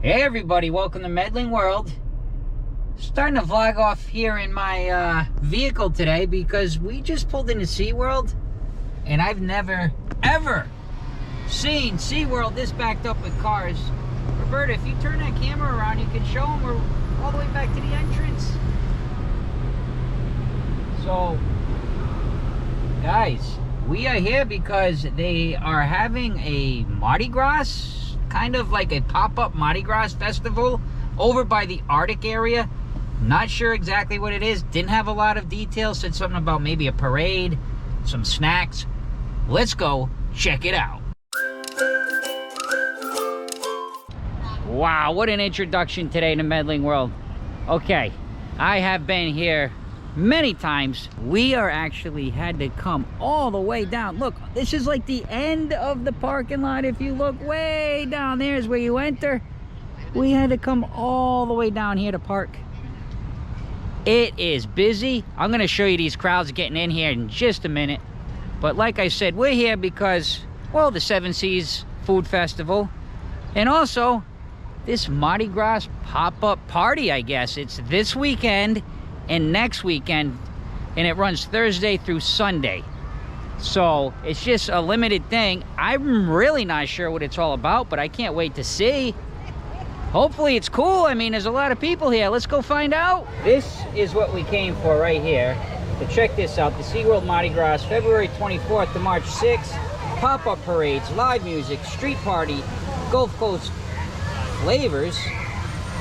Hey everybody, welcome to Medling World. Starting to vlog off here in my vehicle today because we just pulled into Seaworld and I've never ever seen Seaworld this backed up with cars. Roberta, if you turn that camera around, you can show them we're all the way back to the entrance. So guys, we are here because they are having a Mardi Gras, kind of like a pop-up Mardi Gras festival over by the Arctic area. Not sure exactly what it is. Didn't have a lot of details. Said something about maybe a parade, some snacks. Let's go check it out. Wow, what an introduction today to Medling World. Okay, I have been here many times. We are actually had to come all the way down. Look, this is like the end of the parking lot. If you look way down there is where you enter. We had to come all the way down here to park. It is busy. I'm going to show you these crowds getting in here in just a minute. But like I said, we're here because, well, the Seven Seas Food Festival, and also this Mardi Gras pop-up party, I guess. It's this weekend and next weekend, and it runs Thursday through Sunday. So it's just a limited thing. I'm really not sure what it's all about, but I can't wait to see. Hopefully it's cool. I mean, there's a lot of people here. Let's go find out. This is what we came for right here. To check this out, the Seaworld Mardi Gras, February 24th to March 6th. Pop-up parades, live music, street party, Gulf Coast flavors.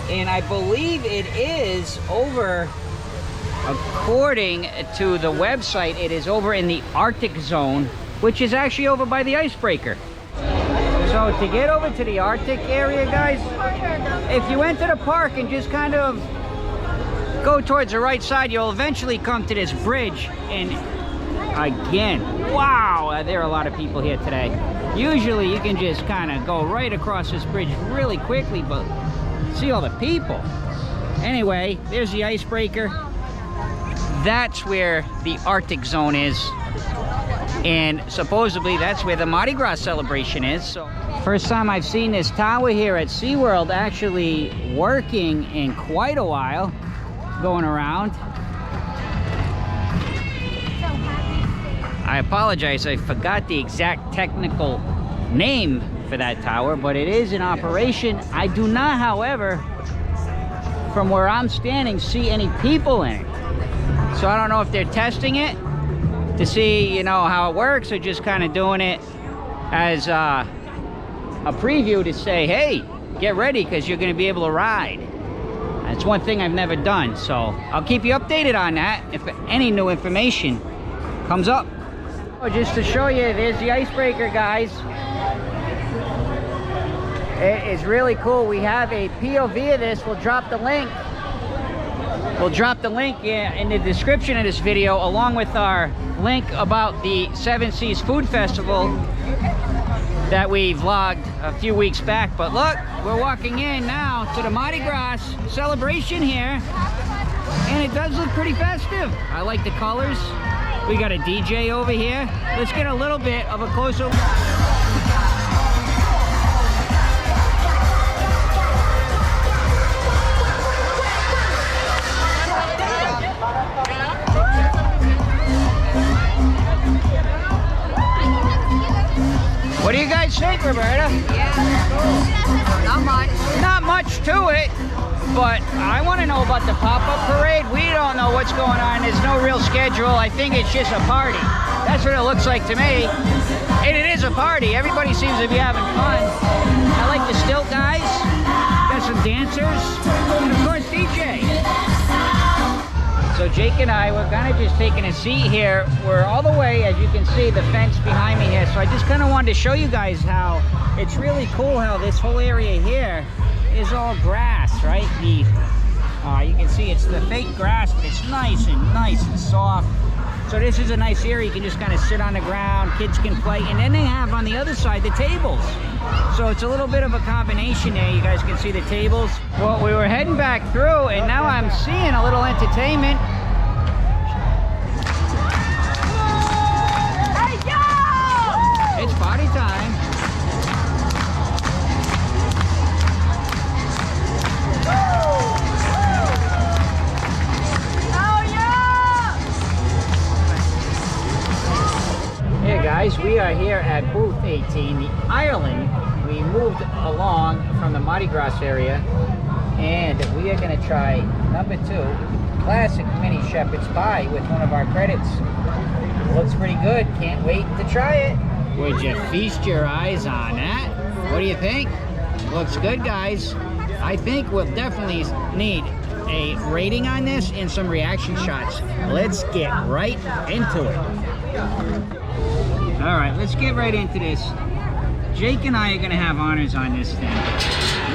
And I believe it is over, according to the website, it is over in the Arctic zone, which is actually over by the icebreaker. So to get over to the Arctic area, guys, if you enter the park and just kind of go towards the right side, you'll eventually come to this bridge. And again, wow, there are a lot of people here today. Usually you can just kind of go right across this bridge really quickly, but see all the people. Anyway, there's the icebreaker. That's where the Arctic zone is, and supposedly that's where the Mardi Gras celebration is. So first time I've seen this tower here at SeaWorld actually working in quite a while, going around. I apologize, I forgot the exact technical name for that tower, but it is in operation. I do not, however, from where I'm standing, see any people in it. So I don't know if they're testing it to see, you know, how it works, or just kind of doing it as a preview to say, hey, get ready because you're going to be able to ride. That's one thing I've never done, so I'll keep you updated on that if any new information comes up. Just to show you, there's the icebreaker, guys. It is really cool. We have a POV of this. We'll drop the link. We'll drop the link in the description of this video, along with our link about the Seven Seas Food Festival that we vlogged a few weeks back. But look, we're walking in now to the Mardi Gras celebration here, and it does look pretty festive. I like the colors. We got a DJ over here. Let's get a little bit of a closer look. What do you guys think, Roberta? Yeah, not much. Not much to it, but I want to know about the pop-up parade. We don't know what's going on. There's no real schedule. I think it's just a party. That's what it looks like to me. And it is a party. Everybody seems to be having fun. I like the stilt guys. Got some dancers. And of course, DJ. So Jake and I, we're kind of just taking a seat here. We're all the way, as you can see, the fence behind me here. So I just kind of wanted to show you guys how it's really cool how this whole area here is all grass, right? You can see it's the fake grass, but it's nice and soft. So this is a nice area. You can just kind of sit on the ground, kids can play. And then they have on the other side the tables. So it's a little bit of a combination there. You guys can see the tables. Well, we were heading back through, and now I'm seeing a little entertainment. Hey, yo! It's party time. at booth 18, the Ireland. We moved along from the Mardi Gras area, and we are going to try number 2, classic mini shepherd's pie with one of our credits. Looks pretty good. Can't wait to try it. Would you feast your eyes on that? What do you think? Looks good, guys. I think we'll definitely need a rating on this and some reaction shots. Let's get right into it. All right, let's get right into this. Jake and I are gonna have honors on this thing.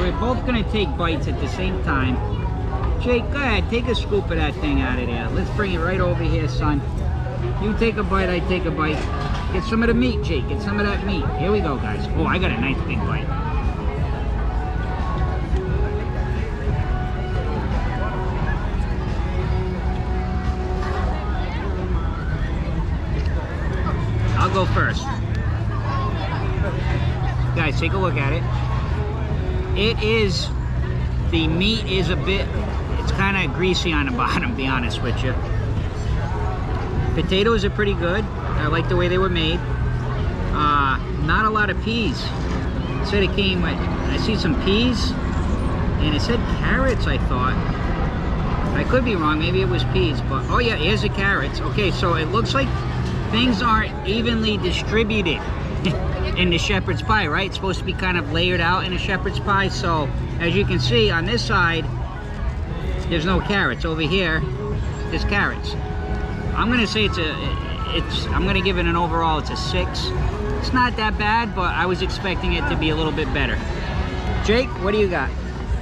We're both gonna take bites at the same time. Jake, go ahead, take a scoop of that thing out of there. Let's bring it right over here, son. You take a bite, I take a bite. Get some of the meat, Jake. Get some of that meat. Here we go, guys. Oh, I got a nice big bite. I'll go first. Guys, take a look at it. The meat is a bit, it's kind of greasy on the bottom, to be honest with you. Potatoes are pretty good. I like the way they were made. Not a lot of peas. It said it came with, I see some peas, and it said carrots, I thought. I could be wrong, maybe it was peas, but, oh yeah, here's the carrots. Okay, so it looks like things aren't evenly distributed in the shepherd's pie, right? It's supposed to be kind of layered out in a shepherd's pie. So as you can see on this side, there's no carrots. Over here, there's carrots. I'm gonna say I'm gonna give it an overall, it's a 6. It's not that bad, but I was expecting it to be a little bit better. Jake, what do you got?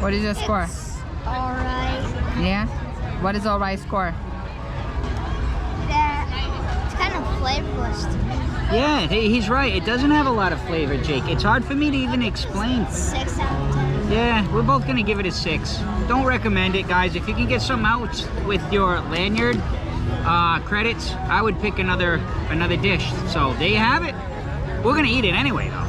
What is your score? All right. Yeah? What is all right score? It's kind of flavorless to me. Yeah, he's right. It doesn't have a lot of flavor, Jake. It's hard for me to even explain. 6 out of 10. Yeah, we're both gonna give it a 6. Don't recommend it, guys. If you can get something out with your lanyard credits, I would pick another dish. So there you have it. We're gonna eat it anyway, though.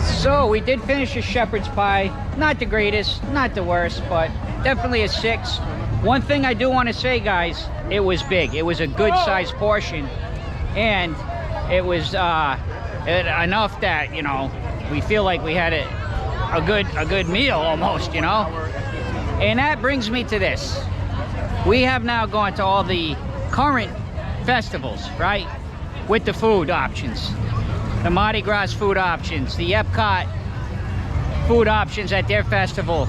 So we did finish a shepherd's pie. Not the greatest, not the worst, but definitely a 6. One thing I do want to say, guys, it was big. It was a good sized portion, and it was enough that, you know, we feel like we had a good meal almost, you know. And that brings me to this. We have now gone to all the current festivals, right, with the food options, the Mardi Gras food options, the Epcot food options at their festival,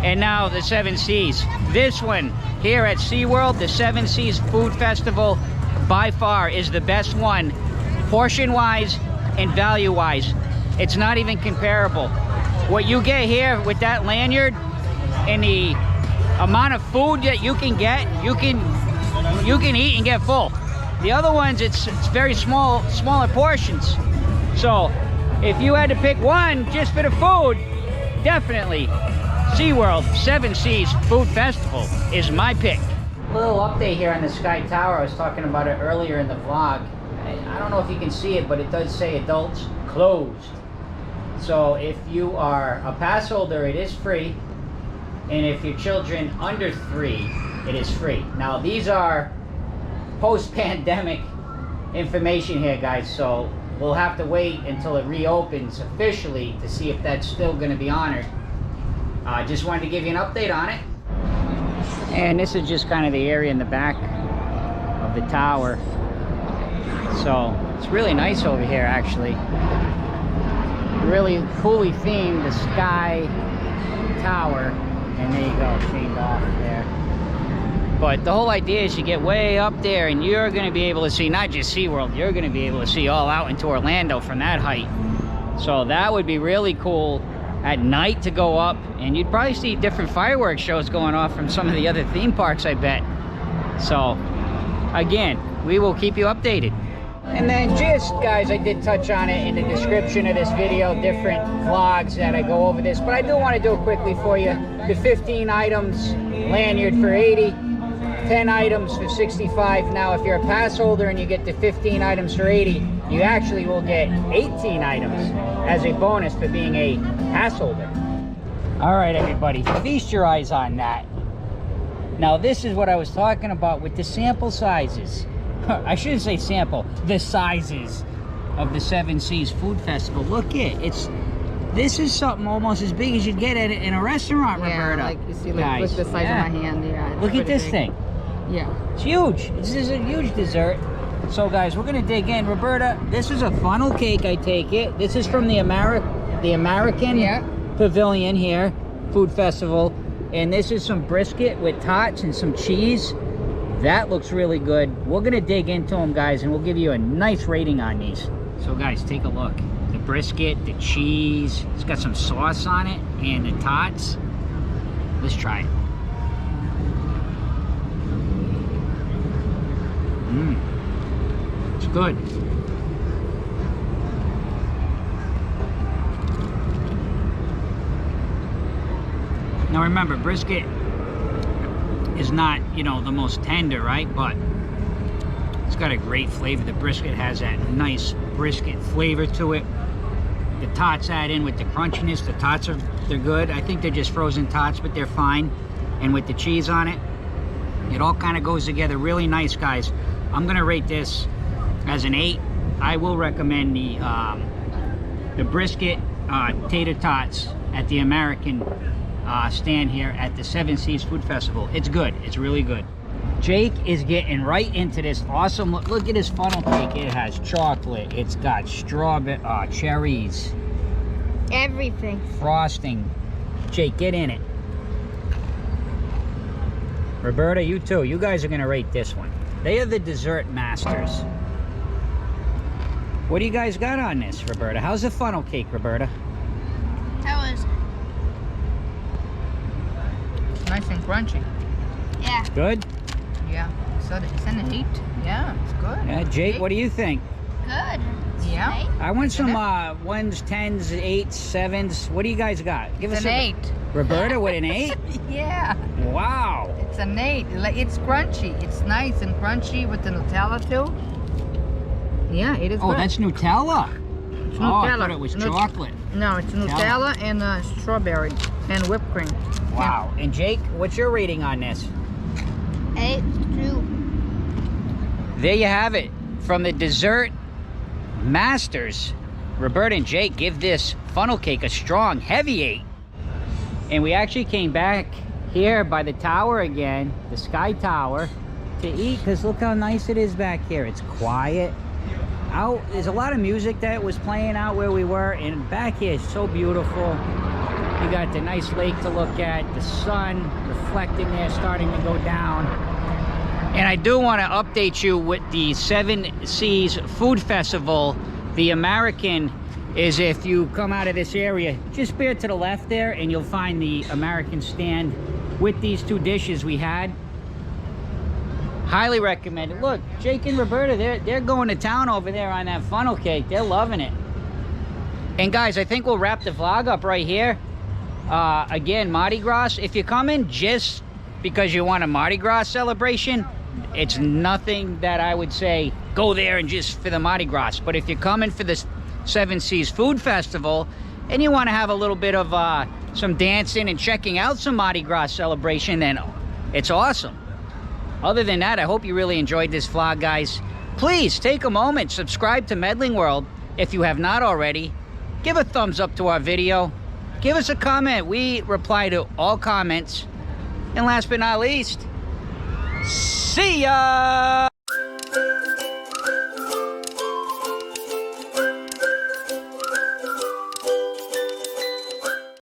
and now the 7 Seas. This one here at SeaWorld, the 7 Seas Food Festival, by far is the best one, portion-wise and value-wise. It's not even comparable. What you get here with that lanyard and the amount of food that you can get, you can eat and get full. The other ones, it's very smaller portions. So if you had to pick one just for the food, definitely SeaWorld 7 Seas Food Festival is my pick. A little update here on the Sky Tower. I was talking about it earlier in the vlog. I don't know if you can see it, but it does say adults closed. So if you are a pass holder, it is free. And if your children under 3, it is free. Now these are post-pandemic information here, guys, so we'll have to wait until it reopens officially to see if that's still going to be honored. Just wanted to give you an update on it. And this is just kind of the area in the back of the tower. So it's really nice over here, actually. Really coolly themed, the Sky Tower. And there you go, chained off there. But the whole idea is you get way up there and you're going to be able to see not just SeaWorld, you're going to be able to see all out into Orlando from that height. So that would be really cool at night to go up, and you'd probably see different fireworks shows going off from some of the other theme parks, I bet. So again, we will keep you updated. And then just, guys, I did touch on it in the description of this video, different vlogs that I go over this, but I do want to do it quickly for you. The 15 items lanyard for 80, 10 items for 65. Now if you're a pass holder and you get the 15 items for 80, you actually will get 18 items as a bonus for being a pass holder. All right, everybody, feast your eyes on that. Now this is what I was talking about with the sample sizes. I shouldn't say sample, the sizes. of the Seven Seas Food Festival. Look this is something almost as big as you'd get in a restaurant, Yeah, Roberta. like you see, like Guys, with the size yeah. of my hand. Yeah. it's Look at pretty this big. thing. Yeah. It's huge. This is a huge dessert. So guys, we're gonna dig in. Roberta, this is a funnel cake, I take it. This is from the American Yeah. Pavilion here, Food Festival. And this is some brisket with tots and some cheese. That looks really good. We're gonna dig into them, guys, and we'll give you a nice rating on these. So guys, take a look. The brisket, the cheese, it's got some sauce on it, and the tots. Let's try it. It's good. Now remember, brisket is not, you know, the most tender, right? But it's got a great flavor. The brisket has that nice brisket flavor to it. The tots add in with the crunchiness. The tots they're good. I think they're just frozen tots, but they're fine. And with the cheese on it, it all kind of goes together really nice, guys. I'm gonna rate this as an 8. I will recommend the brisket tater tots at the American stand here at the Seven Seas Food Festival. It's good. It's really good. Jake is getting right into this awesome look at this funnel cake. It has chocolate, it's got strawberry, cherries, Everything. frosting. Jake, get in it. Roberta, you too. You guys are gonna rate this one. They are the dessert masters. What do you guys got on this, Roberta? How's the funnel cake, Roberta? That was, Nice and crunchy. yeah. Good? Yeah. So it's an 8. Yeah, it's good. Yeah, Jake, what do you think? Good. Yeah. Right? I want some 1s, 10s, 8s, 7s. What do you guys got? Give It's us an a 8. Roberta with an 8? Yeah. Wow. It's an 8. It's crunchy. It's nice and crunchy with the Nutella too. Yeah, it is Oh, good. that's Nutella. It's Oh, I Nutella. thought it was Nut- chocolate. No, it's Nutella. Nutella and strawberry and whipped cream. Wow. And Jake, what's your rating on this? 8, 2. There you have it. From the dessert masters, Roberta and Jake give this funnel cake a strong, heavy 8. And we actually came back here by the tower again, the Sky Tower, to eat, because look how nice it is back here. It's quiet. Out, there's a lot of music that was playing out where we were, and back here is so beautiful. You got the nice lake to look at, the sun reflecting there, starting to go down. And I do want to update you with the Seven Seas Food Festival. The American is, if you come out of this area, just bear to the left there and you'll find the American stand with these 2 dishes we had. Highly recommend it. Look, Jake and Roberta, they're going to town over there on that funnel cake. They're loving it. And guys, I think we'll wrap the vlog up right here. Again, Mardi Gras, if you're coming just because you want a Mardi Gras celebration, it's nothing that I would say go there and just for the Mardi Gras. But if you're coming for the Seven Seas Food Festival and you want to have a little bit of some dancing and checking out some Mardi Gras celebration, then it's awesome. Other than that, I hope you really enjoyed this vlog, guys. Please take a moment, subscribe to Medling World if you have not already. Give a thumbs up to our video. Give us a comment. We reply to all comments. And last but not least, see ya!